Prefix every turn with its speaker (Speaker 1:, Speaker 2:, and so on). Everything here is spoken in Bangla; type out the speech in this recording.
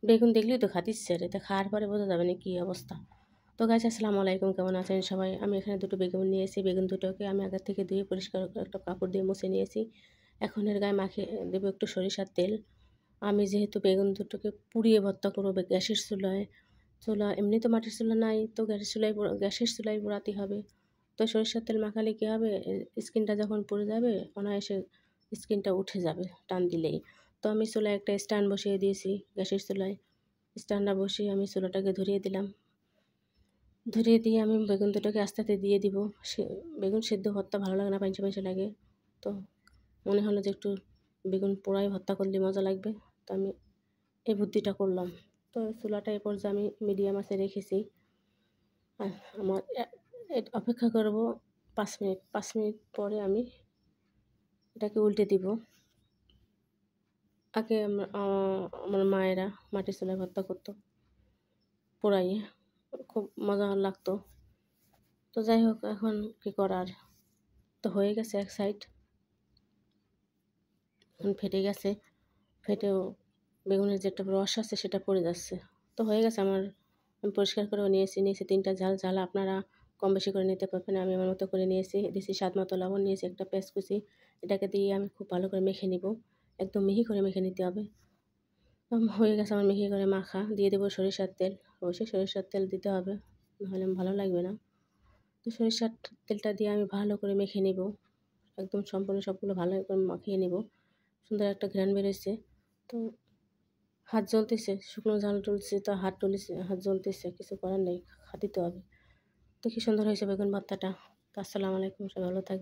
Speaker 1: বেগুন দেখলেই তো খাতে ইচ্ছে রে, তা খাওয়ার পরে বোঝা যাবে না কী অবস্থা। তো গাইস আসসালামু আলাইকুম, কেমন আছেন সবাই? আমি এখানে দুটো বেগুন নিয়েছি। বেগুন দুটোকে আমি আগে থেকে ধুয়ে পরিষ্কার একটা কাপড় দিয়ে মুছে নিয়েছি। এখন এর গায়ে মাখিয়ে দেবো একটু সরিষার তেল। আমি যেহেতু বেগুন দুটোকে পুড়িয়ে ভর্তা করবো গ্যাসের চুলা এমনি তো মাটির চুলা নাই, তো গ্যাসের চুলায় পোড়াতে হবে। তো সরিষার তেল মাখালে কী হবে, স্কিনটা যখন পুড়ে যাবে অনায়াসে স্কিনটা উঠে যাবে টান দিলেই। তো আমি চুলায় একটা স্ট্যান্ড বসিয়ে দিয়েছি, গ্যাসের চুলায় স্ট্যান্ডটা বসিয়ে আমি চুলাটাকে ধরিয়ে দিলাম। ধরিয়ে দিয়ে আমি বেগুন দুটোকে আস্তে আস্তে দিয়ে দিব। বেগুন সেদ্ধ ভর্তা ভালো লাগে না, পাঞ্চে পাঞ্চে লাগে। তো মনে হলো যে একটু বেগুন পোড়াই ভর্তা করলে মজা লাগবে, তো আমি এই বুদ্ধিটা করলাম। তো চুলাটা এ পর্যায়ে আমি মিডিয়াম আঁচে রেখেছি। আর আমার অপেক্ষা করব 5 মিনিট। 5 মিনিট পরে আমি এটাকে উল্টে দিব। আগে আমার মায়েরা মাটির চুলায় ভর্তা করতো পোড়াইয়ে, খুব মজা লাগতো। তো যাই হোক, এখন কী করার, তো হয়ে গেছে এক সাইড, এখন ফেটে গেছে। ফেটেও বেগুনের যে একটা রস আছে সেটা পড়ে যাচ্ছে। তো হয়ে গেছে আমার, আমি পরিষ্কার করেও নিয়েছি 3টা ঝাল আপনারা কম বেশি করে নিতে পারবেন। আমি আমার মতো করে নিয়েছি, দিয়েছি স্বাদ মতো লবণ, নিয়েছি একটা পেঁয়াজ কুচি। এটাকে দিয়ে আমি খুব ভালো করে মেখে নিব, একদম মিহি করে মেখে নিতে হবে। হয়ে গেছে আমার মিহি করে মাখা। দিয়ে দেবো সরিষার তেল, অবশ্যই সরিষার তেল দিতে হবে, নাহলে ভালো লাগবে না। তো সরিষার তেলটা দিয়ে আমি ভালো করে মেখে নিব, একদম সম্পূর্ণ সবগুলো ভালো করে মাখিয়ে নিব। সুন্দর একটা ঘ্রাণ বেরোচ্ছে। তো হাত জ্বলতেছে, শুকনো ঝাল তুলছে তো হাত জ্বলতেছে, কিছু করার নেই, খাতিতে হবে। তো কী সুন্দর হয়েছে বেগুন ভর্তাটা। তো আসসালামু আলাইকুম, সবাই ভালো থাকবে।